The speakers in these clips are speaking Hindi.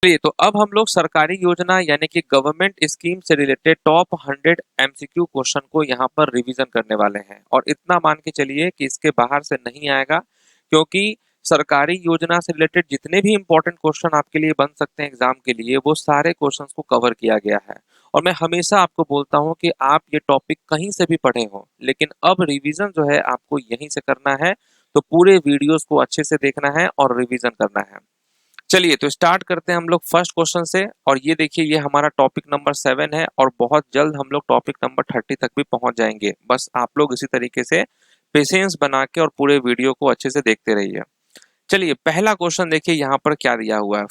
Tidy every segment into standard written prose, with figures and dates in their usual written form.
चलिए, तो अब हम लोग सरकारी योजना यानी कि गवर्नमेंट स्कीम से रिलेटेड टॉप 100 एमसीक्यू क्वेश्चन को यहाँ पर रिवीजन करने वाले हैं। और इतना मान के चलिए कि इसके बाहर से नहीं आएगा, क्योंकि सरकारी योजना से रिलेटेड जितने भी इंपॉर्टेंट क्वेश्चन आपके लिए बन सकते हैं एग्जाम के लिए, वो सारे क्वेश्चंस को कवर किया गया है। और मैं हमेशा आपको बोलता हूँ कि आप ये टॉपिक कहीं से भी पढ़े हो, लेकिन अब रिवीजन जो है आपको यहीं से करना है। तो पूरे वीडियोस को अच्छे से देखना है और रिवीजन करना है। चलिए, तो स्टार्ट करते हैं हम लोग फर्स्ट क्वेश्चन से। और ये देखिए, ये हमारा टॉपिक नंबर 7 है और बहुत जल्द हम लोग टॉपिक नंबर 30 तक भी पहुंच जाएंगे। बस आप लोग इसी तरीके से पेशेंस बना के और पूरे वीडियो को अच्छे से देखते रहिए। चलिए, पहला क्वेश्चन देखिए यहाँ पर क्या दिया हुआ है।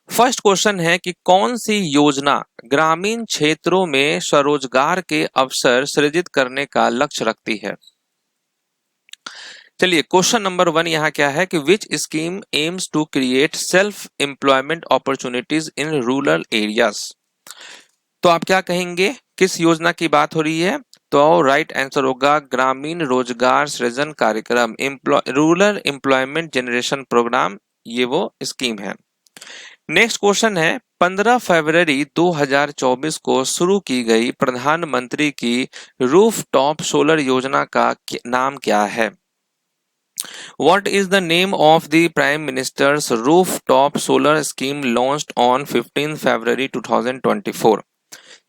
फर्स्ट क्वेश्चन है कि कौन सी योजना ग्रामीण क्षेत्रों में स्वरोजगार के अवसर सृजित करने का लक्ष्य रखती है। चलिए, क्वेश्चन नंबर 1 यहाँ क्या है कि which scheme aims to create self employment opportunities in rural areas. तो आप क्या कहेंगे, किस योजना की बात हो रही है? तो राइट आंसर होगा ग्रामीण रोजगार सृजन कार्यक्रम, रूरल एम्प्लॉयमेंट जनरेशन प्रोग्राम, ये वो स्कीम है। नेक्स्ट क्वेश्चन है 15 फरवरी 2024 को शुरू की गई प्रधानमंत्री की रूफटॉप सोलर योजना का नाम क्या है? What is the name of the Prime Minister's rooftop solar scheme launched on 15 February 2024?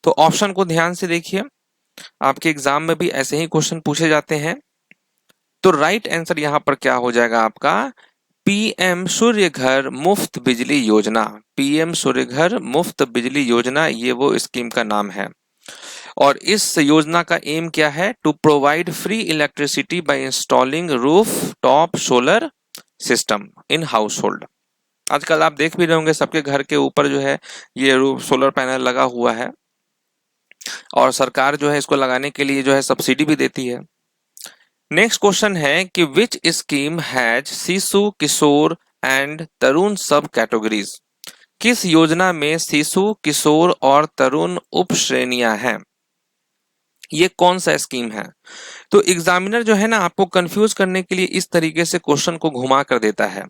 तो ऑप्शन को ध्यान से देखिए, आपके एग्जाम में भी ऐसे ही क्वेश्चन पूछे जाते हैं। तो राइट आंसर यहाँ पर क्या हो जाएगा आपका? पीएम सूर्य घर मुफ्त बिजली योजना। पीएम सूर्य घर मुफ्त बिजली योजना, ये वो स्कीम का नाम है। और इस योजना का एम क्या है? To provide free electricity by installing rooftop solar system in household. आजकल आप देख भी रहे होंगे सबके घर के ऊपर जो है ये रूफ सोलर पैनल लगा हुआ है, और सरकार जो है इसको लगाने के लिए जो है सब्सिडी भी देती है। नेक्स्ट क्वेश्चन है कि विच स्कीम हैज शिशु किशोर एंड तरुण सब कैटेगरीज। किस योजना में शिशु किशोर और तरुण उप श्रेणियां हैं? ये कौन सा स्कीम है? तो एग्जामिनर जो है ना आपको कंफ्यूज करने के लिए इस तरीके से क्वेश्चन को घुमा कर देता है।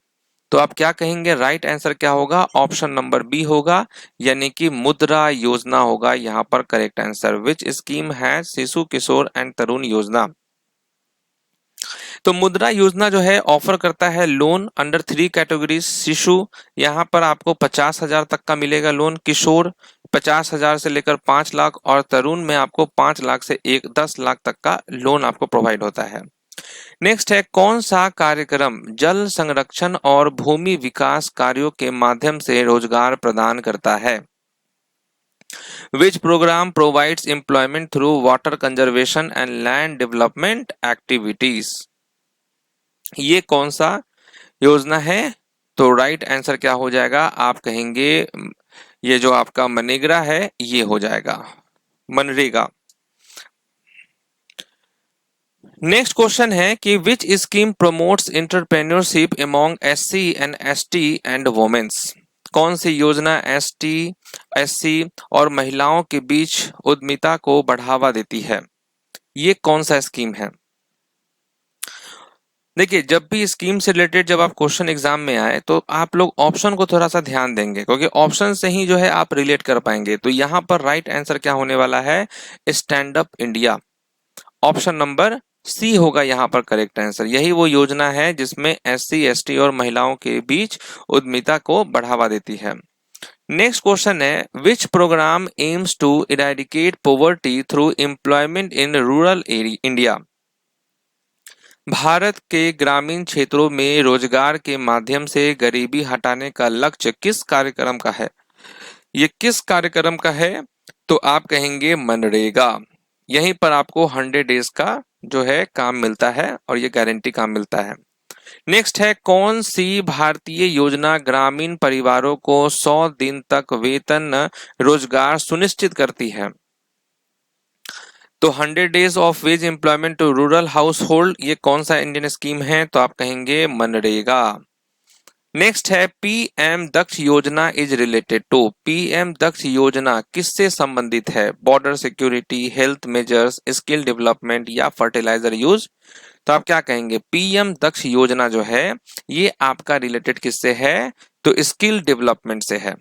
तो आप क्या कहेंगे, राइट आंसर क्या होगा? ऑप्शन नंबर बी होगा, यानी कि मुद्रा योजना होगा यहाँ पर करेक्ट आंसर। विच स्कीम है शिशु किशोर एंड तरुण योजना। तो मुद्रा योजना जो है ऑफर करता है लोन अंडर 3 कैटेगरीज। शिशु यहाँ पर आपको 50,000 तक का मिलेगा लोन, किशोर 50,000 से लेकर 5 लाख, और तरुण में आपको 5 लाख से 10 लाख तक का लोन आपको प्रोवाइड होता है। नेक्स्ट है कौन सा कार्यक्रम जल संरक्षण और भूमि विकास कार्यों के माध्यम से रोजगार प्रदान करता है? Which program provides employment through water conservation and land development activities? ये कौन सा योजना है? तो राइट आंसर क्या हो जाएगा? आप कहेंगे ये जो आपका मनरेगा है ये हो जाएगा, मनरेगा। नेक्स्ट क्वेश्चन है कि which scheme promotes entrepreneurship among SC and ST and womens. कौन सी योजना एसटी, एससी और महिलाओं के बीच उद्यमिता को बढ़ावा देती है? ये कौन सा स्कीम है? देखिए, जब भी स्कीम से रिलेटेड जब आप क्वेश्चन एग्जाम में आए तो आप लोग ऑप्शन को थोड़ा सा ध्यान देंगे, क्योंकि ऑप्शन से ही जो है आप रिलेट कर पाएंगे। तो यहाँ पर राइट आंसर क्या होने वाला है? Stand up India, option number C होगा यहाँ पर करेक्ट आंसर। यही वो योजना है जिसमें एससी, एसटी और महिलाओं के बीच उद्यमिता को बढ़ावा देती है। नेक्स्ट क्वेश्चन है which programme aims to eradicate poverty through employment in rural India. Bharat के ग्रामीण क्षेत्रों में रोजगार के माध्यम से गरीबी हटाने का लक्ष्य किस कार्यक्रम का है? ये किस कार्यक्रम का है? तो आप कहेंगे मनरेगा। यहीं पर आपको 100 डेज का जो है काम मिलता है और ये गारंटी काम मिलता है। नेक्स्ट है कौन सी भारतीय योजना ग्रामीण परिवारों को 100 दिन तक वेतन रोजगार सुनिश्चित करती है? तो 100 days of wage employment to rural household, ये कौन सा इंडियन स्कीम है? तो आप कहेंगे मनरेगा। नेक्स्ट है पीएम दक्ष योजना is related to. PM Daksh योजना किससे संबंधित है? Border security, health measures, skill development या फर्टिलाइजर यूज। तो आप क्या कहेंगे? पीएम दक्ष योजना जो है ये आपका रिलेटेड किससे है? तो स्किल डेवलपमेंट से है।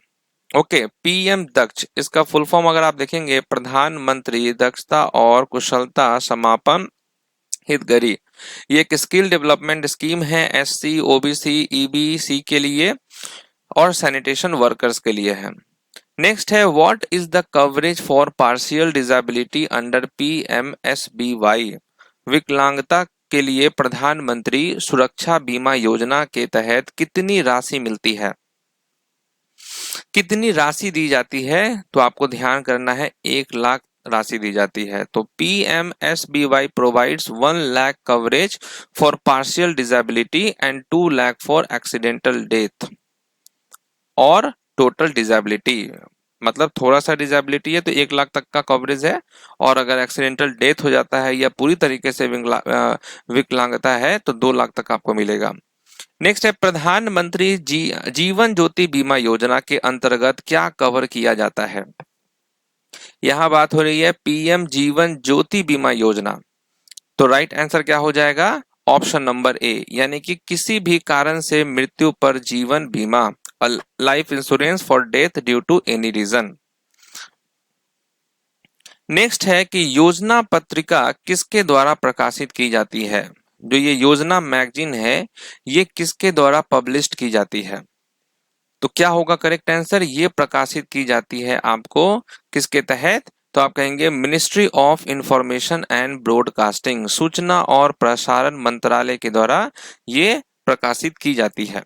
ओके, पीएम दक्ष, इसका फुल फॉर्म अगर आप देखेंगे, प्रधानमंत्री दक्षता और कुशलता समापन हितग्राही। ये एक स्किल डेवलपमेंट स्कीम है, एससी, ओबीसी, ईबीसी के लिए और सैनिटेशन वर्कर्स के लिए है। नेक्स्ट है, what is the coverage for partial disability under PMSBY. विकलांगता के लिए प्रधानमंत्री सुरक्षा बीमा योजना के तहत कितनी राशि मिलती है, कितनी राशि दी जाती है? तो आपको ध्यान करना है, 1 लाख राशि दी जाती है। तो PMSBY provides 1 lakh coverage for partial disability and 2 lakh for accidental death और टोटल डिसेबिलिटी। मतलब थोड़ा सा डिसेबिलिटी है तो 1 लाख तक का कवरेज है, और अगर एक्सीडेंटल डेथ हो जाता है या पूरी तरीके से विकलांगता है तो 2 लाख तक आपको मिलेगा। नेक्स्ट है, प्रधानमंत्री जीवन ज्योति बीमा योजना के अंतर्गत क्या कवर किया जाता है? यहां बात हो रही है पीएम जीवन ज्योति बीमा योजना। तो राइट आंसर क्या हो जाएगा? ऑप्शन नंबर ए, यानी कि किसी भी कारण से मृत्यु पर जीवन बीमा, life insurance for death due to any reason. Next है कि योजना पत्रिका किसके द्वारा प्रकाशित की जाती है? जो ये योजना मैगजीन है, ये किसके द्वारा पब्लिश्ड की जाती है? तो क्या होगा करेक्ट आंसर? ये प्रकाशित की जाती है आपको किसके तहत? तो आप कहेंगे ministry of information and broadcasting, सूचना और प्रसारण मंत्रालय के द्वारा ये प्रकाशित की जाती है।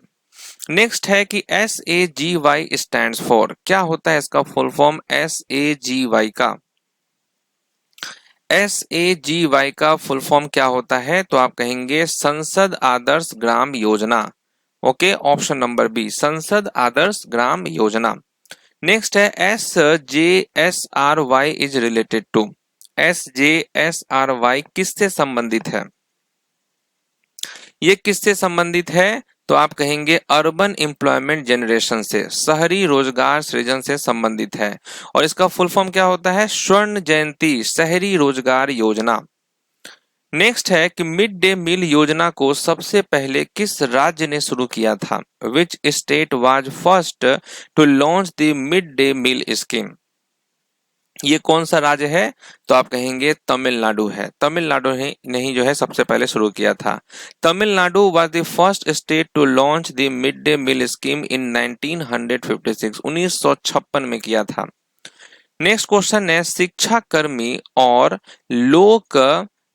नेक्स्ट है कि SAGY स्टैंड्स फॉर, क्या होता है इसका फुल फॉर्म? SAGY का SAGY का फुल फॉर्म क्या होता है? तो आप कहेंगे संसद Adarsh Gram Yojana. Okay, option number B, संसद आदर्श ग्राम योजना। नेक्स्ट है SJSRY is related to. SJSRY किससे संबंधित है? ये किससे संबंधित है? तो आप कहेंगे अर्बन एम्प्लॉयमेंट जनरेशन से, शहरी रोजगार सृजन से संबंधित है। और इसका फुल फॉर्म क्या होता है? स्वर्ण जयंती शहरी रोजगार योजना। नेक्स्ट है कि मिड डे मील योजना को सबसे पहले किस राज्य ने शुरू किया था? Which state was first to launch the mid day meal scheme. ये कौन सा राज्य है? तो आप कहेंगे तमिलनाडु है। तमिलनाडु ने ही जो है सबसे पहले शुरू किया था। Tamil Nadu was the first state to launch the mid day meal scheme in 1956, 1956 में किया था। नेक्स्ट क्वेश्चन है, शिक्षा कर्मी और Lok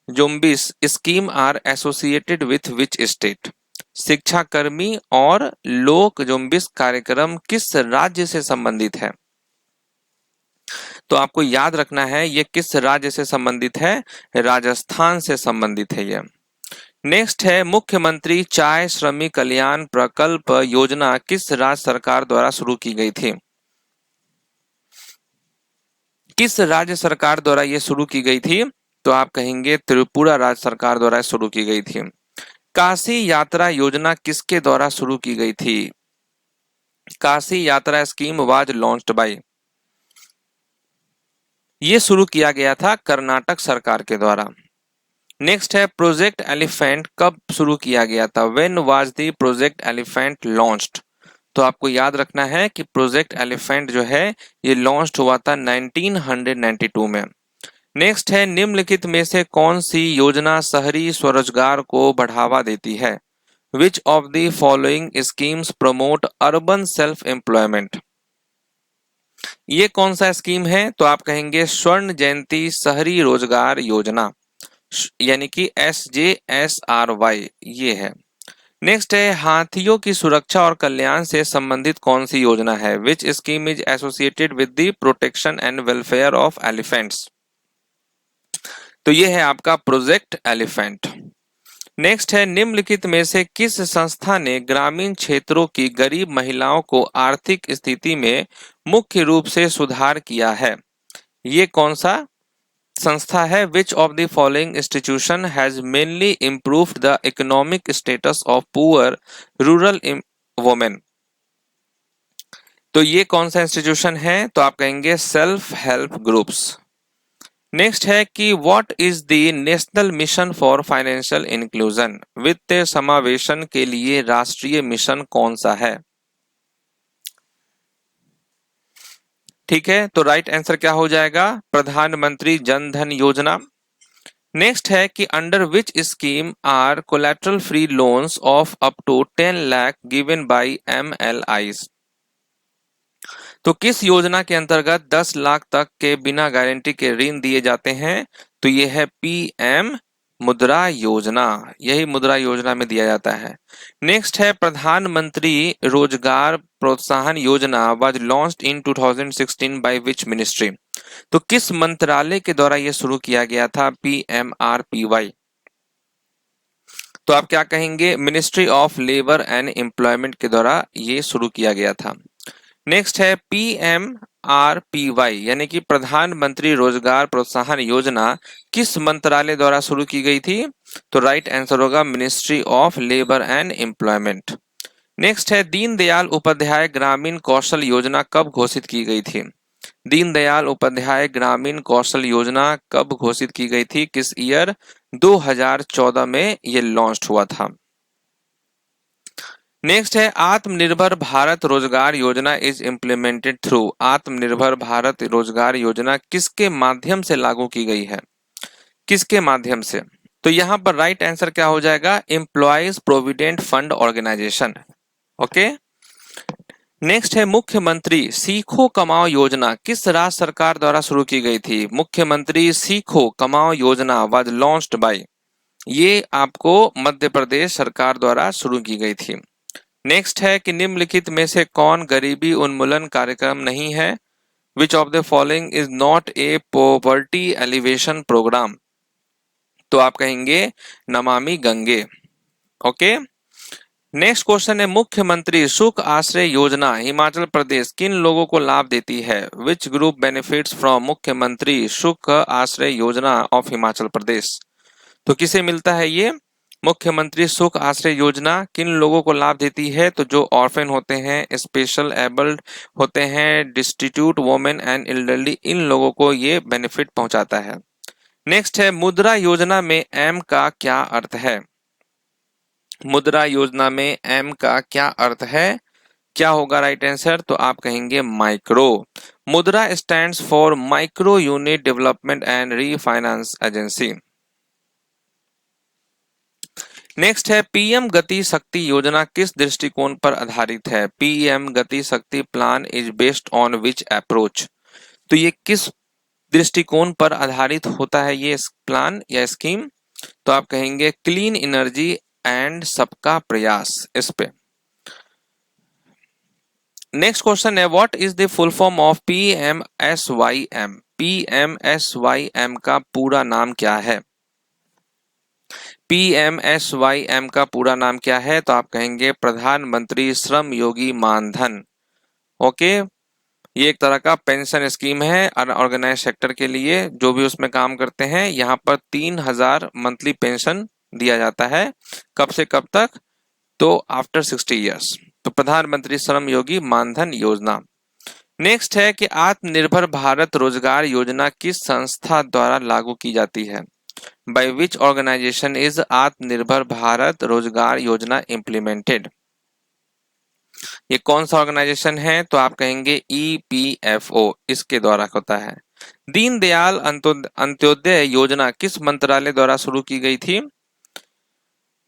Jumbish scheme are associated with which state. Shiksha Karmi और लोक जुम्बिश कार्यक्रम किस राज्य से संबंधित है? तो आपको याद रखना है ये किस राज्य से संबंधित है? राजस्थान से संबंधित है ये। नेक्स्ट है, मुख्यमंत्री चाय श्रमिक कल्याण प्रकल्प योजना किस राज्य सरकार द्वारा शुरू की गई थी? किस राज्य सरकार द्वारा ये शुरू की गई थी? तो आप कहेंगे त्रिपुरा राज्य सरकार द्वारा शुरू की गई थी। काशी यात्रा योजना किसके द्वारा शुरू की गई थी? काशी यात्रा स्कीम वाज लॉन्च्ड बाय, ये शुरू किया गया था कर्नाटक सरकार के द्वारा। नेक्स्ट है, प्रोजेक्ट एलिफेंट कब शुरू किया गया था? When was the project elephant launched? तो आपको याद रखना है कि प्रोजेक्ट एलिफेंट जो है ये लॉन्च हुआ था 1992 में। नेक्स्ट है, निम्नलिखित में से कौन सी योजना शहरी स्वरोजगार को बढ़ावा देती है? Which of the following schemes promote urban self employment. ये कौन सा स्कीम है? तो आप कहेंगे स्वर्ण जयंती शहरी रोजगार योजना, यानी कि SJSRY ये है। नेक्स्ट है, हाथियों की सुरक्षा और कल्याण से संबंधित कौन सी योजना है? Which scheme is associated with the protection and welfare of elephants. तो ये है आपका प्रोजेक्ट एलिफेंट। नेक्स्ट है, निम्नलिखित में से किस संस्था ने ग्रामीण क्षेत्रों की गरीब महिलाओं को आर्थिक स्थिति में मुख्य रूप से सुधार किया है? ये कौन सा संस्था है? Which of the following institution has mainly improved the economic status of poor rural women. तो ये कौन सा इंस्टीट्यूशन है? तो आप कहेंगे सेल्फ हेल्प ग्रुप्स। नेक्स्ट है कि what is the national mission for financial inclusion. वित्तीय समावेशन के लिए राष्ट्रीय मिशन कौन सा है? ठीक है, तो राइट आंसर क्या हो जाएगा? प्रधानमंत्री जन धन योजना। नेक्स्ट है कि under which scheme are collateral free loans of up to 10 lakh given by MLIs। तो किस योजना के अंतर्गत 10 लाख तक के बिना गारंटी के ऋण दिए जाते हैं? तो ये है PM मुद्रा योजना, यही मुद्रा योजना में दिया जाता है। नेक्स्ट है प्रधानमंत्री रोजगार प्रोत्साहन योजना was launched in 2016 by which ministry. तो किस मंत्रालय के द्वारा यह शुरू किया गया था? PMRPY। तो आप क्या कहेंगे? Ministry of labour and employment के द्वारा ये शुरू किया गया था। नेक्स्ट है PMRPY यानी कि प्रधानमंत्री रोजगार प्रोत्साहन योजना किस मंत्रालय द्वारा शुरू की गई थी? तो राइट आंसर होगा ministry of labour and employment. Next है दीनदयाल उपाध्याय ग्रामीण कौशल योजना कब घोषित की गई थी? दीनदयाल उपाध्याय ग्रामीण कौशल योजना कब घोषित की गई थी? किस ईयर? 2014 में ये लॉन्च हुआ था। नेक्स्ट है आत्मनिर्भर भारत रोजगार योजना इज इम्प्लीमेंटेड थ्रू। आत्मनिर्भर भारत रोजगार योजना किसके माध्यम से लागू की गई है? किसके माध्यम से? तो यहां पर राइट आंसर क्या हो जाएगा? Employees provident fund organisation. Okay. Next है मुख्यमंत्री सीखो कमाओ योजना किस राज्य सरकार द्वारा शुरू की गई थी? मुख्यमंत्री सीखो कमाओ योजना वाज लॉन्च्ड बाय, ये आपको मध्य प्रदेश सरकार द्वारा शुरू की गई थी। नेक्स्ट है कि निम्नलिखित में से कौन गरीबी उन्मूलन कार्यक्रम नहीं है? Which of the following is not a poverty alleviation programme. तो आप कहेंगे Namami Gange. Okay. Next question है मुख्यमंत्री सुख आश्रय योजना हिमाचल प्रदेश किन लोगों को लाभ देती है? विच ग्रुप बेनिफिट्स फ्रॉम मुख्यमंत्री सुख आश्रय योजना ऑफ हिमाचल प्रदेश। तो किसे मिलता है ये? मुख्यमंत्री सुख आश्रय योजना किन लोगों को लाभ देती है? तो जो ऑर्फन होते हैं, स्पेशल एबल्ड होते हैं, डिस्टिट्यूट वोमेन एंड एल्डरली, इन लोगों को ये बेनिफिट पहुंचाता है। नेक्स्ट है मुद्रा योजना में M का क्या अर्थ है? मुद्रा योजना में M का क्या अर्थ है? क्या होगा राइट आंसर? तो आप कहेंगे माइक्रो। मुद्रा stands for micro unit development and refinance agency. Next है पीएम गति शक्ति योजना किस दृष्टिकोण पर आधारित है? पीएम गति शक्ति plan is based on which approach. तो ये किस दृष्टिकोण पर आधारित होता है ये प्लान या स्कीम? तो आप कहेंगे क्लीन एनर्जी एंड सबका प्रयास, इस पे। नेक्स्ट क्वेश्चन है what is the full form of PMSYM। PMSYM का पूरा नाम क्या है? PMSYM का पूरा नाम क्या है? तो आप कहेंगे प्रधानमंत्री श्रम योगी मानधन। ओके। ये एक तरह का पेंशन स्कीम है ऑर्गेनाइज सेक्टर के लिए, जो भी उसमें काम करते हैं। यहाँ पर 3000 मंथली पेंशन दिया जाता है। कब से कब तक? तो आफ्टर 60 ईयर्स। तो प्रधानमंत्री श्रम योगी मानधन योजना। नेक्स्ट है कि आत्मनिर्भर भारत रोजगार योजना किस संस्था द्वारा लागू की जाती है? बाय विच ऑर्गेनाइजेशन इज आत्मनिर्भर भारत रोजगार योजना इम्प्लीमेंटेड। ये कौन सा ऑर्गेनाइजेशन है? तो आप कहेंगे EPFO, इसके द्वारा होता है। दीनदयाल अंत्योदय योजना किस मंत्रालय द्वारा शुरू की गई थी?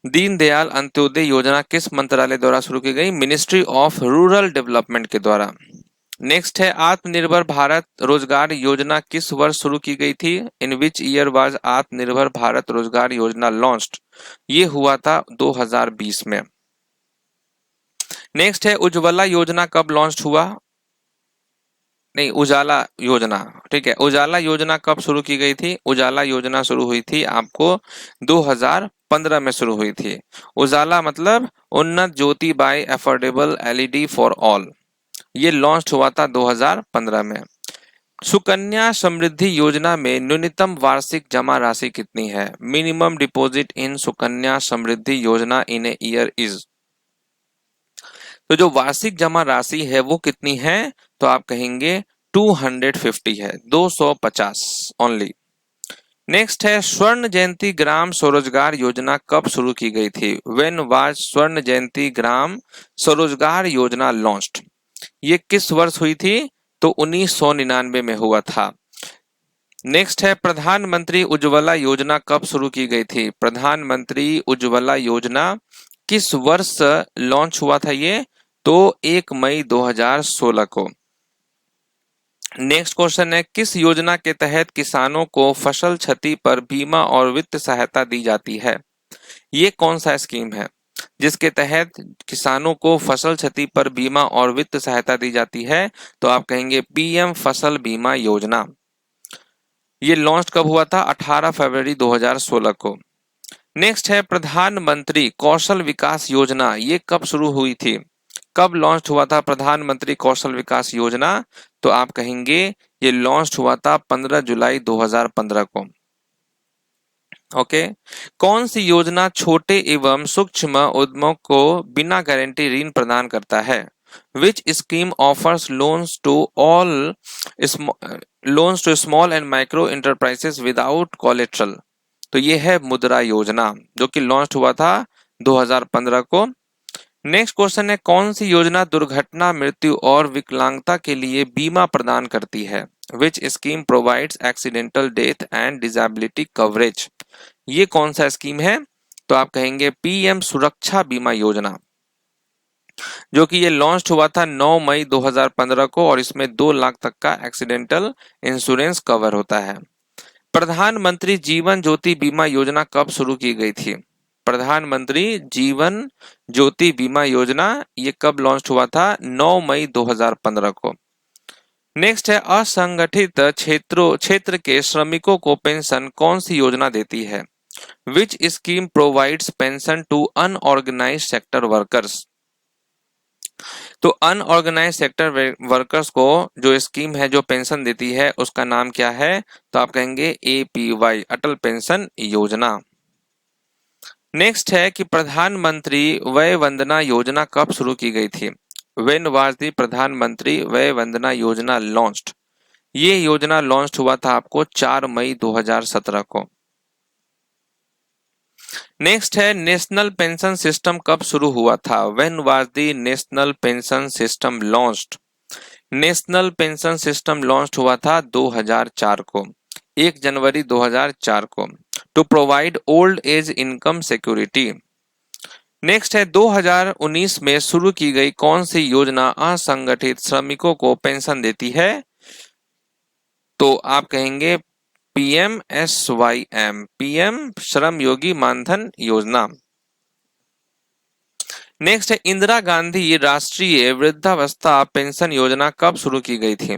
दीनदयाल अंत्योदय योजना किस मंत्रालय द्वारा शुरू की गई? मिनिस्ट्री ऑफ रूरल डेवलपमेंट के द्वारा। नेक्स्ट है आत्मनिर्भर भारत रोजगार योजना किस वर्ष शुरू की गई थी? इन विच ईयर वाज आत्मनिर्भर भारत रोजगार योजना लॉन्च्ड। ये हुआ था 2020 में। नेक्स्ट है उज्ज्वला योजना कब लॉन्च हुआ? नहीं, उजाला योजना, ठीक है। उजाला योजना कब शुरू की गई थी? उजाला योजना शुरू हुई थी आपको 2015 में शुरू हुई थी। उजाला मतलब Unnat Jyoti by affordable LED for all. ये लॉन्च हुआ था 2015 में। सुकन्या समृद्धि योजना में न्यूनतम वार्षिक जमा राशि कितनी है? Minimum deposit in Sukanya Samriddhi योजना इन ए ईयर इज। तो जो वार्षिक जमा राशि है वो कितनी है? तो आप कहेंगे 250 है, 250 ओनली। नेक्स्ट है स्वर्ण जयंती ग्राम स्वरोजगार योजना कब शुरू की गई थी? व्हेन वाज स्वर्ण जयंती ग्राम स्वरोजगार योजना लॉन्च्ड। ये किस वर्ष हुई थी? तो 1999 में हुआ था। नेक्स्ट है प्रधानमंत्री उज्ज्वला योजना कब शुरू की गई थी? प्रधानमंत्री उज्ज्वला योजना किस वर्ष लॉन्च हुआ था ये? तो 1 मई 2016 को। नेक्स्ट क्वेश्चन है किस योजना के तहत किसानों को फसल क्षति पर बीमा और वित्त सहायता दी जाती है? ये कौन सा स्कीम है जिसके तहत किसानों को फसल क्षति पर बीमा और वित्त सहायता दी जाती है? तो आप कहेंगे पीएम फसल बीमा योजना। ये लॉन्च कब हुआ था? 18 फरवरी 2016 को। नेक्स्ट है प्रधानमंत्री कौशल विकास योजना, ये कब शुरू हुई थी? कब लॉन्च हुआ था प्रधानमंत्री कौशल विकास योजना? तो आप कहेंगे ये लॉन्च हुआ था 15 जुलाई 2015 को। ओके। कौन सी योजना छोटे एवं सूक्ष्म उद्यमों को बिना गारंटी ऋण प्रदान करता है? Which scheme offers loans to small and micro enterprises without collateral? तो ये है मुद्रा योजना जो कि लॉन्च हुआ था 2015 को। नेक्स्ट क्वेश्चन है कौन सी योजना दुर्घटना मृत्यु और विकलांगता के लिए बीमा प्रदान करती है? Which scheme provides accidental death and disability coverage? ये कौन सा स्कीम है? तो आप कहेंगे पीएम सुरक्षा बीमा योजना, जो कि ये लॉन्च हुआ था 9 मई 2015 को और इसमें 2 लाख तक का एक्सीडेंटल इंश्योरेंस कवर होता है। प्रधानमंत्री जीवन ज्योति बीमा योजना कब शुरू की गई थी? प्रधानमंत्री जीवन ज्योति बीमा योजना ये कब लॉन्च हुआ था? 9 मई 2015 को। नेक्स्ट है असंगठित क्षेत्र के श्रमिकों को पेंशन कौन सी योजना देती है? Which scheme provides pension to unorganized sector workers? तो अनऑर्गेनाइज सेक्टर वर्कर्स को जो स्कीम है जो पेंशन देती है उसका नाम क्या है? तो आप कहेंगे एपीवाई अटल पेंशन योजना। नेक्स्ट है कि प्रधानमंत्री वय वंदना योजना कब शुरू की गई थी? When was the प्रधानमंत्री वय वंदना योजना लॉन्च्ड? ये योजना लॉन्च हुआ था आपको 4 मई 2017 को। नेक्स्ट है नेशनल पेंशन सिस्टम कब शुरू हुआ था? When was the national pension system launched? National pension system launch हुआ था 2004 को, 1 जनवरी 2004 को, to provide old age income security. Next है 2019 में शुरू की गई कौन सी योजना असंगठित श्रमिकों को पेंशन देती है? तो आप कहेंगे PMSYM, पीएम श्रम योगी मानधन योजना। नेक्स्ट है इंदिरा गांधी राष्ट्रीय वृद्धावस्था पेंशन योजना कब शुरू की गई थी?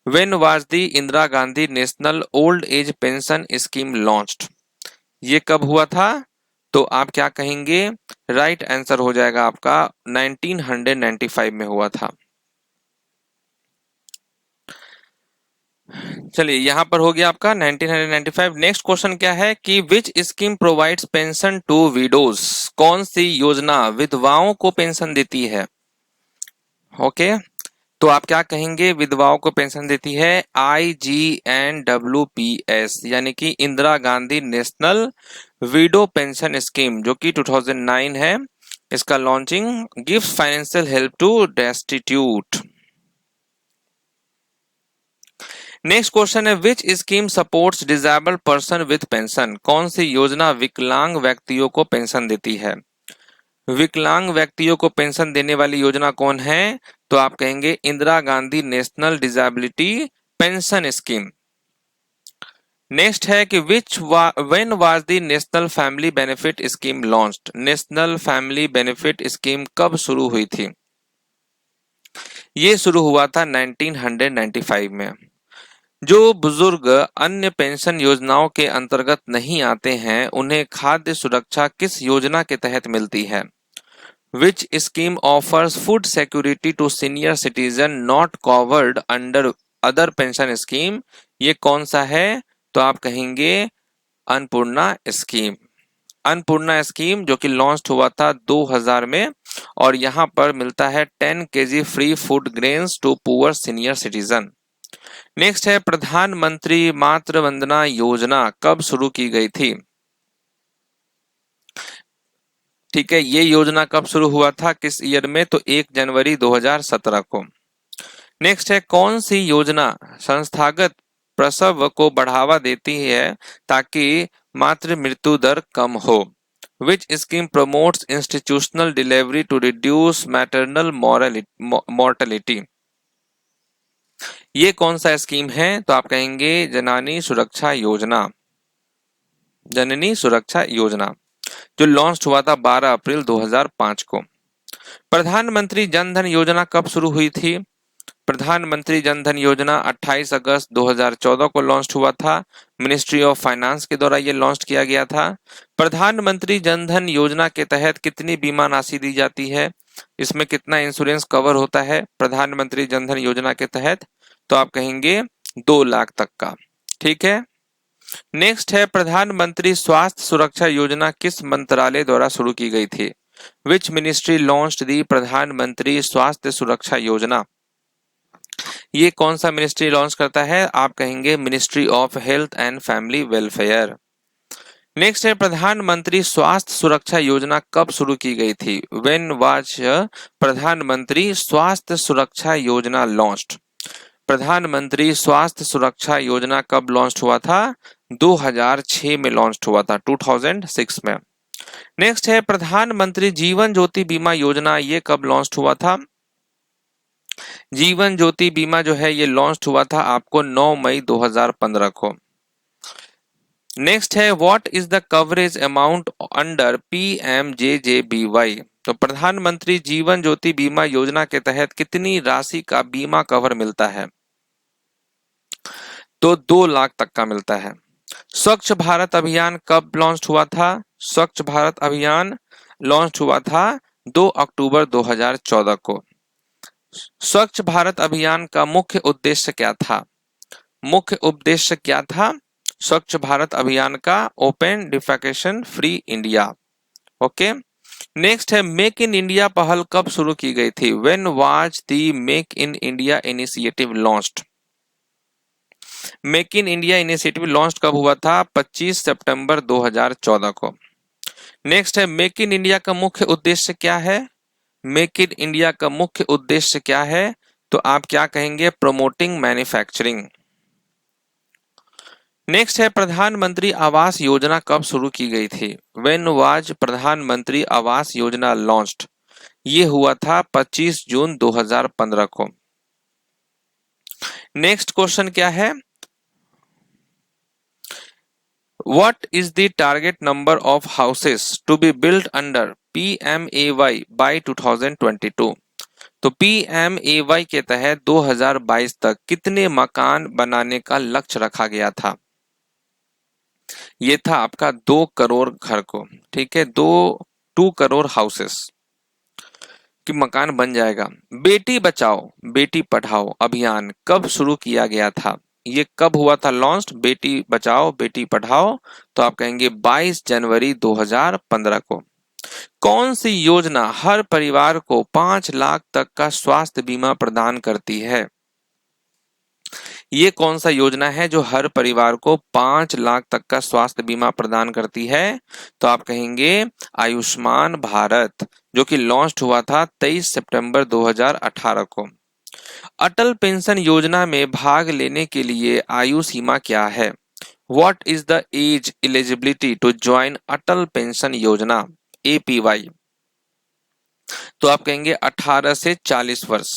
When was the Indira Gandhi national old age pension scheme launched? ये कब हुआ था? तो आप क्या कहेंगे? राइट आंसर हो जाएगा आपका 1995 में हुआ था। चलिए यहां पर हो गया आपका 1995। नेक्स्ट क्वेश्चन क्या है कि which scheme provides pension to widows? कौन सी योजना विधवाओं को पेंशन देती है? ओके तो आप क्या कहेंगे? विधवाओं को पेंशन देती है IGNWPS यानी कि Indira Gandhi national widow pension scheme, जो कि 2009 है। इसका launching gives financial help to destitute. Next question है which scheme supports disabled person with pension? कौन सी योजना विकलांग व्यक्तियों को पेंशन देती है? विकलांग व्यक्तियों को पेंशन देने वाली योजना कौन है? तो आप कहेंगे Indira Gandhi national disability pension scheme. Next है कि when was the national family benefit scheme launched? National family benefit scheme कब शुरू हुई थी? ये शुरू हुआ था 1995 में। जो बुजुर्ग अन्य पेंशन योजनाओं के अंतर्गत नहीं आते हैं उन्हें खाद्य सुरक्षा किस योजना के तहत मिलती है? Which scheme offers food security to senior citizen not covered under other pension scheme? ये कौन सा है? तो आप कहेंगे अन्नपूर्णा स्कीम। अन्नपूर्णा स्कीम जो कि लॉन्च हुआ था 2000 में और यहाँ पर मिलता है 10 kg free food grains to poor senior citizen. Next है प्रधानमंत्री मातृ वंदना योजना कब शुरू की गई थी? ठीक है, ये योजना कब शुरू हुआ था, किस ईयर में? तो 1 जनवरी 2017 को। नेक्स्ट है कौन सी योजना संस्थागत प्रसव को बढ़ावा देती है ताकि मातृ मृत्यु दर कम हो। Which scheme promotes institutional delivery to reduce maternal mortality. ये कौन सा स्कीम है? तो आप कहेंगे जननी सुरक्षा योजना। जननी सुरक्षा योजना जो लॉन्च हुआ था 12 अप्रैल 2005 को। प्रधानमंत्री जन धन योजना कब शुरू हुई थी? प्रधानमंत्री जन धन योजना 28 अगस्त 2014 को लॉन्च हुआ था। मिनिस्ट्री ऑफ फाइनेंस के द्वारा यह लॉन्च किया गया था। प्रधानमंत्री जन धन योजना के तहत कितनी बीमा राशि दी जाती है? इसमें कितना इंश्योरेंस कवर होता है प्रधानमंत्री जन धन योजना के तहत? तो आप कहेंगे 2 लाख तक का। ठीक है। नेक्स्ट है प्रधानमंत्री स्वास्थ्य सुरक्षा योजना किस मंत्रालय द्वारा शुरू की गई थी? विच मिनिस्ट्री लॉन्च्ड दी प्रधानमंत्री स्वास्थ्य सुरक्षा योजना? ये कौन सा मिनिस्ट्री लॉन्च करता है? आप कहेंगे ministry of health and family welfare. Next है प्रधानमंत्री स्वास्थ्य सुरक्षा योजना कब शुरू की गई थी? व्हेन वाज प्रधानमंत्री स्वास्थ्य सुरक्षा योजना लॉन्च्ड? प्रधानमंत्री स्वास्थ्य सुरक्षा योजना कब लॉन्च हुआ था? 2006 में लॉन्च हुआ था, 2006 में। नेक्स्ट है प्रधानमंत्री जीवन ज्योति बीमा योजना, ये कब लॉन्च हुआ था? जीवन ज्योति बीमा जो है ये लॉन्च हुआ था आपको 9 मई 2015 को। नेक्स्ट है what is the coverage amount under PMJJBY? तो प्रधानमंत्री जीवन ज्योति बीमा योजना के तहत कितनी राशि का बीमा कवर मिलता है? तो 2 लाख तक का मिलता है। स्वच्छ भारत अभियान कब लॉन्च हुआ था? स्वच्छ भारत अभियान लॉन्च हुआ था 2 अक्टूबर 2014 को। स्वच्छ भारत अभियान का मुख्य उद्देश्य क्या था? मुख्य उद्देश्य क्या था स्वच्छ भारत अभियान का? Open defecation free India. Okay. Next है मेक इन इंडिया पहल कब शुरू की गई थी? When was the make in India initiative launched? Make in India initiative launch कब हुआ था? 25 सितंबर 2014 को। नेक्स्ट है मेक इन इंडिया का मुख्य उद्देश्य क्या है? मेक इन इंडिया का मुख्य उद्देश्य क्या है? तो आप क्या कहेंगे? Promoting manufacturing. नेक्स्ट है प्रधानमंत्री आवास योजना कब शुरू की गई थी? व्हेन वाज प्रधानमंत्री आवास योजना लॉन्च्ड? ये हुआ था 25 जून 2015 को। नेक्स्ट क्वेश्चन क्या है? What is the target number of houses to be built under PMAY by 2022? तो PMAY के तहत 2022 तक कितने मकान बनाने का लक्ष्य रखा गया था? ये था आपका 2 करोड़ घर को। ठीक है, 2 करोड़ हाउसेस कि मकान बन जाएगा। बेटी बचाओ बेटी पढ़ाओ अभियान कब शुरू किया गया था? ये कब हुआ था लॉन्च? बेटी बचाओ बेटी पढ़ाओ, तो आप कहेंगे 22 जनवरी 2015 को। कौन सी योजना हर परिवार को 5 लाख तक का स्वास्थ्य बीमा प्रदान करती है? ये कौन सा योजना है जो हर परिवार को 5 लाख तक का स्वास्थ्य बीमा प्रदान करती है? तो आप कहेंगे आयुष्मान भारत, जो कि लॉन्च हुआ था 23 सितंबर 2018 को। अटल पेंशन योजना में भाग लेने के लिए आयु सीमा क्या है? What is the age eligibility to join Atal pension योजना APY? तो आप कहेंगे 18 से 40 वर्ष।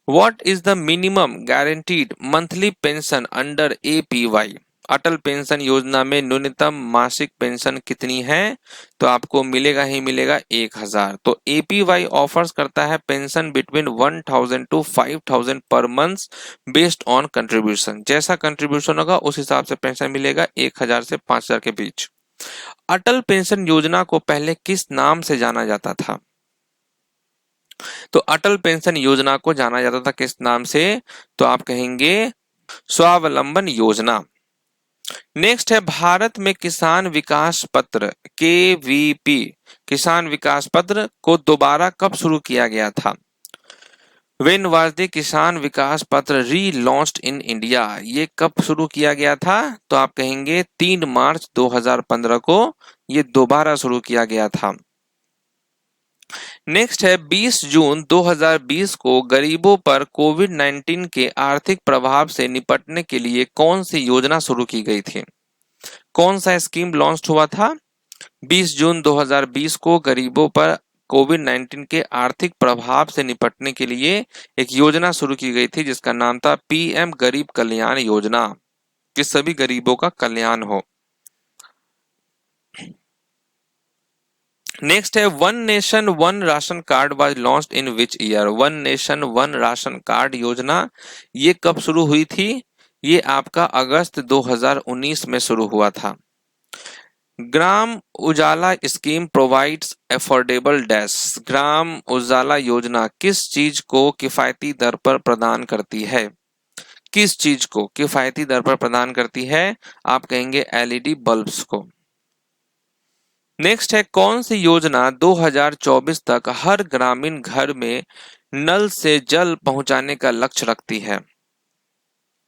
What is the minimum guaranteed monthly pension under APY? Atal pension योजना में न्यूनतम मासिक पेंशन कितनी है? तो आपको मिलेगा ही मिलेगा 1000। तो APY ऑफर्स करता है pension between 1000 to 5000 per month based on contribution. जैसा कंट्रीब्यूशन होगा उस हिसाब से पेंशन मिलेगा 1000 से 5000 के बीच। अटल पेंशन योजना को पहले किस नाम से जाना जाता था? तो अटल पेंशन योजना को जाना जाता था किस नाम से? तो आप कहेंगे स्वावलंबन योजना। नेक्स्ट है भारत में किसान विकास पत्र KVP किसान विकास पत्र को दोबारा कब शुरू किया गया था? When was the किसान विकास पत्र री-लॉन्च्ड इन इंडिया? ये कब शुरू किया गया था? तो आप कहेंगे 3 मार्च 2015 को ये दोबारा शुरू किया गया था। नेक्स्ट है 20 जून 2020 को गरीबों पर कोविड-19 के आर्थिक प्रभाव से निपटने के लिए कौन सी योजना शुरू की गई थी? कौन सा स्कीम लॉन्च हुआ था? 20 जून 2020 को गरीबों पर कोविड-19 के आर्थिक प्रभाव से निपटने के लिए एक योजना शुरू की गई थी जिसका नाम था पीएम गरीब कल्याण योजना, कि सभी गरीबों का कल्याण हो। नेक्स्ट है one nation one ration card was launched in which year? One nation one ration card योजना ये कब शुरू हुई थी? ये आपका अगस्त 2019 में शुरू हुआ था। Gram Ujala scheme provides affordable dash. Gram Ujala योजना किस चीज को किफायती दर पर प्रदान करती है? किस चीज को किफायती दर पर प्रदान करती है? आप कहेंगे एलईडी बल्ब्स को। नेक्स्ट है कौन सी योजना 2024 तक हर ग्रामीण घर में नल से जल पहुंचाने का लक्ष्य रखती है?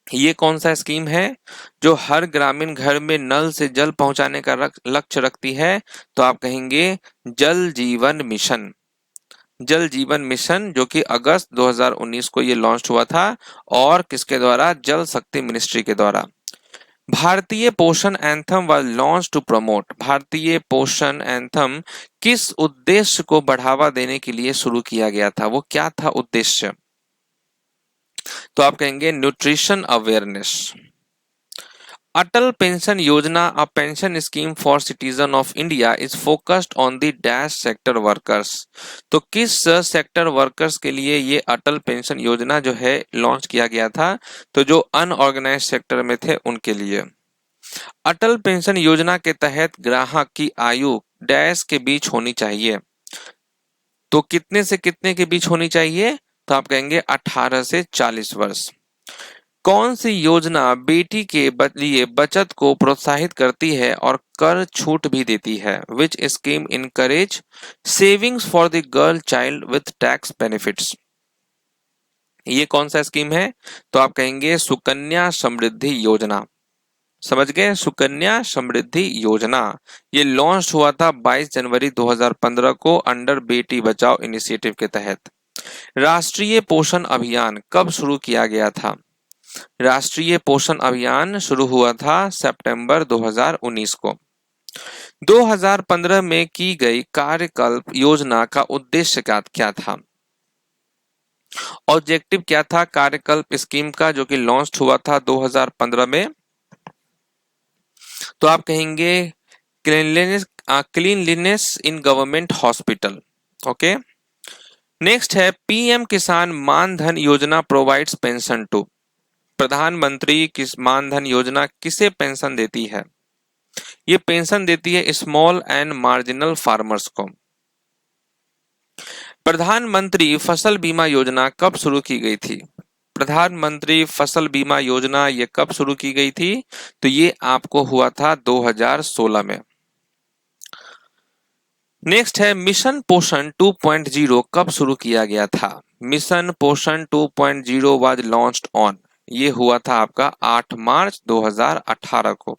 ये कौन सा स्कीम है जो हर ग्रामीण घर में नल से जल पहुंचाने का लक्ष्य रखती है? तो आप कहेंगे जल जीवन मिशन। जल जीवन मिशन जो कि अगस्त 2019 को ये लॉन्च हुआ था, और किसके द्वारा? जल शक्ति मिनिस्ट्री के द्वारा। Bharatiya Poshan anthem was launch to promote. Bharatiya Poshan anthem किस उद्देश्य को बढ़ावा देने के लिए शुरू किया गया था? वो क्या था उद्देश्य? तो आप कहेंगे न्यूट्रिशन अवेयरनेस। अटल पेंशन योजना a pension scheme for citizen of India is focused on the dash sector workers. तो किस सेक्टर वर्कर्स के लिए ये अटल पेंशन योजना जो है लॉन्च किया गया था? तो जो अनऑर्गेनाइज सेक्टर में थे उनके लिए। अटल पेंशन योजना के तहत ग्राहक की आयु डैश के बीच होनी चाहिए। तो कितने से कितने के बीच होनी चाहिए? तो आप कहेंगे 18 से 40 वर्ष। कौन सी योजना बेटी के लिए बचत को प्रोत्साहित करती है और कर छूट भी देती है? Which scheme encourage savings for the girl child with tax benefits? ये कौन सा स्कीम है? तो आप कहेंगे सुकन्या समृद्धि योजना। समझ गए? सुकन्या समृद्धि योजना ये लॉन्च हुआ था 22 जनवरी 2015 को अंडर बेटी बचाओ इनिशिएटिव के तहत। राष्ट्रीय पोषण अभियान कब शुरू किया गया था? राष्ट्रीय पोषण अभियान शुरू हुआ था सितंबर 2019 को। 2015 में की गई कार्यकल्प योजना का उद्देश्य क्या था? ऑब्जेक्टिव क्या था कार्यकल्प स्कीम का जो कि लॉन्च हुआ था 2015 में? तो आप कहेंगे cleanliness in government hospital. Okay. Next है पीएम किसान मान धन योजना प्रोवाइड्स पेंशन टू। प्रधानमंत्री किस मान धन योजना किसे पेंशन देती है? ये पेंशन देती है स्मॉल एंड मार्जिनल फार्मर्स को। प्रधानमंत्री फसल बीमा योजना कब शुरू की गई थी? प्रधानमंत्री फसल बीमा योजना ये कब शुरू की गई थी? तो ये आपको हुआ था 2016 में। नेक्स्ट है मिशन पोषण 2.0 कब शुरू किया गया था? मिशन पोषण 2.0 वाज लॉन्च्ड ऑन। ये हुआ था आपका 8 मार्च 2018 को।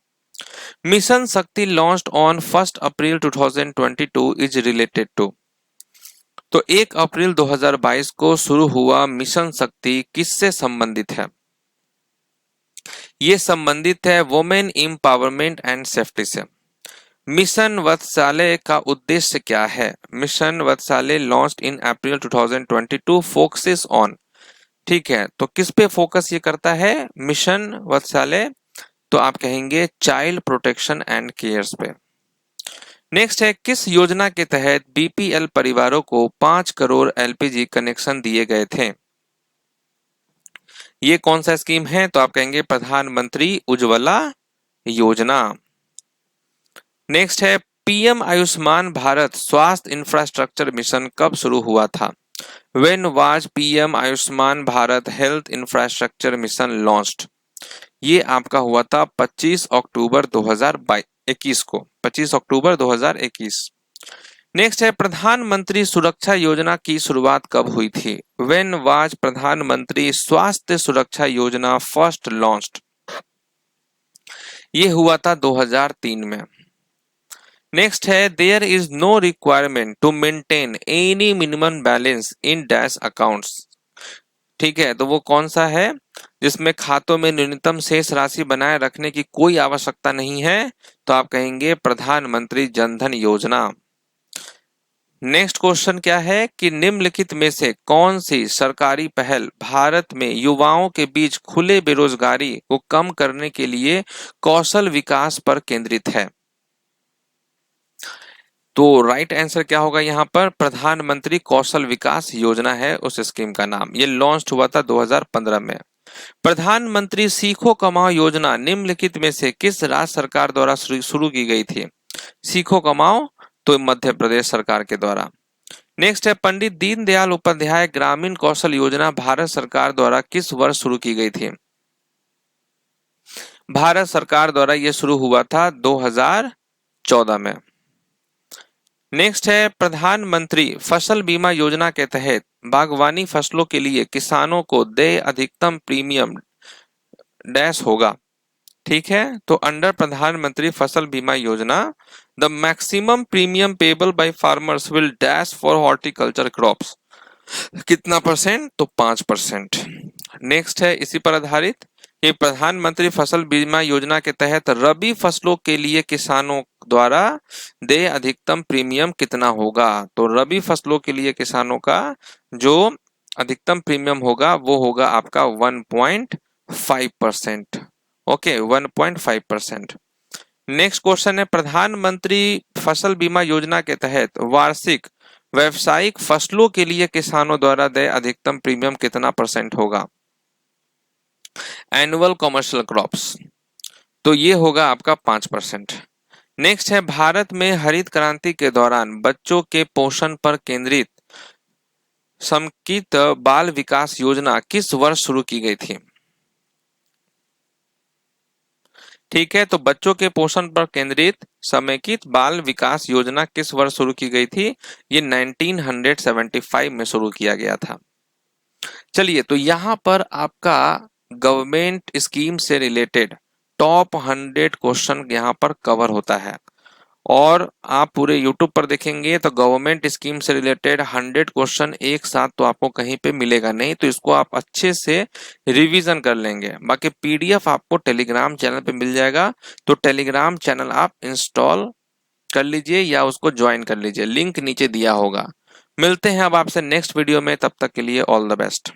Mission Shakti launched on 1 April 2022 is related to. तो 1 अप्रैल 2022 को शुरू हुआ मिशन शक्ति किससे संबंधित है? ये संबंधित है वुमेन एम्पावरमेंट एंड सेफ्टी से। मिशन वत्सालय का उद्देश्य क्या है? Mission Vatsalya launched in April 2022 focuses on. ठीक है, तो किस पे फोकस ये करता है मिशन वत्सालय? तो आप कहेंगे चाइल्ड प्रोटेक्शन एंड केयर्स पे। नेक्स्ट है किस योजना के तहत बीपीएल परिवारों को 5 करोड़ एलपीजी कनेक्शन दिए गए थे? ये कौन सा स्कीम है? तो आप कहेंगे प्रधानमंत्री उज्ज्वला योजना। नेक्स्ट है पीएम आयुष्मान भारत स्वास्थ्य इंफ्रास्ट्रक्चर मिशन कब शुरू हुआ था? When was PM Ayushman Bharat health infrastructure mission launched? ये आपका हुआ था 25 अक्टूबर 2021 को। 25 अक्टूबर 2021। नेक्स्ट है प्रधानमंत्री सुरक्षा योजना की शुरुआत कब हुई थी? When was प्रधानमंत्री स्वास्थ्य सुरक्षा योजना फर्स्ट लॉन्च्ड? ये हुआ था 2003 में। नेक्स्ट है there is no requirement to maintain any minimum balance in dash accounts. ठीक है, तो वो कौन सा है जिसमें खातों में न्यूनतम शेष राशि बनाए रखने की कोई आवश्यकता नहीं है? तो आप कहेंगे प्रधानमंत्री जनधन योजना। नेक्स्ट क्वेश्चन क्या है कि निम्नलिखित में से कौन सी सरकारी पहल भारत में युवाओं के बीच खुले बेरोजगारी को कम करने के लिए कौशल विकास पर केंद्रित है? तो राइट आंसर क्या होगा यहाँ पर? प्रधानमंत्री कौशल विकास योजना है उस स्कीम का नाम। ये लॉन्च हुआ था 2015 में। प्रधानमंत्री सीखो कमाओ योजना निम्नलिखित में से किस राज्य सरकार द्वारा शुरू की गई थी? सीखो कमाओ तो मध्य प्रदेश सरकार के द्वारा। नेक्स्ट है पंडित दीनदयाल उपाध्याय ग्रामीण कौशल योजना भारत सरकार द्वारा किस वर्ष शुरू की गई थी? भारत सरकार द्वारा यह शुरू हुआ था 2014 में। नेक्स्ट है प्रधानमंत्री फसल बीमा योजना के तहत बागवानी फसलों के लिए किसानों को देय अधिकतम प्रीमियम डैश होगा। ठीक है, तो अंडर प्रधानमंत्री फसल बीमा योजना the maximum premium payable by farmers will dash for horticulture crops. कितना परसेंट? तो 5%। नेक्स्ट है इसी पर आधारित कि प्रधानमंत्री फसल बीमा योजना के तहत रबी फसलों के लिए किसानों द्वारा देय अधिकतम प्रीमियम कितना होगा? तो रबी फसलों के लिए किसानों का जो अधिकतम प्रीमियम होगा वो होगा आपका 1.5%। ओके, 1.5%। नेक्स्ट क्वेश्चन है प्रधानमंत्री फसल बीमा योजना के तहत वार्षिक व्यावसायिक फसलों के लिए किसानों द्वारा देय अधिकतम प्रीमियम कितना परसेंट होगा? एनुअल कमर्शियल क्रॉप्स, तो ये होगा आपका 5%। नेक्स्ट है भारत में हरित क्रांति के दौरान बच्चों के पोषण पर केंद्रित समेकित बाल विकास योजना किस वर्ष शुरू की गई थी? ठीक है, तो बच्चों के पोषण पर केंद्रित समेकित बाल विकास योजना किस वर्ष शुरू की गई थी? ये 1975 में शुरू किया गया था। चलिए, तो यहां पर आपका गवर्नमेंट स्कीम से रिलेटेड टॉप 100 क्वेश्चन यहां पर कवर होता है और आप पूरे YouTube पर देखेंगे तो गवर्नमेंट स्कीम से रिलेटेड 100 क्वेश्चन एक साथ तो आपको कहीं पे मिलेगा नहीं, तो इसको आप अच्छे से रिवीजन कर लेंगे। बाकी PDF आपको टेलीग्राम चैनल पे मिल जाएगा, तो टेलीग्राम चैनल आप इंस्टॉल कर लीजिए या उसको ज्वाइन कर लीजिए, लिंक नीचे दिया होगा। मिलते हैं अब आपसे नेक्स्ट वीडियो में, तब तक के लिए ऑल द बेस्ट।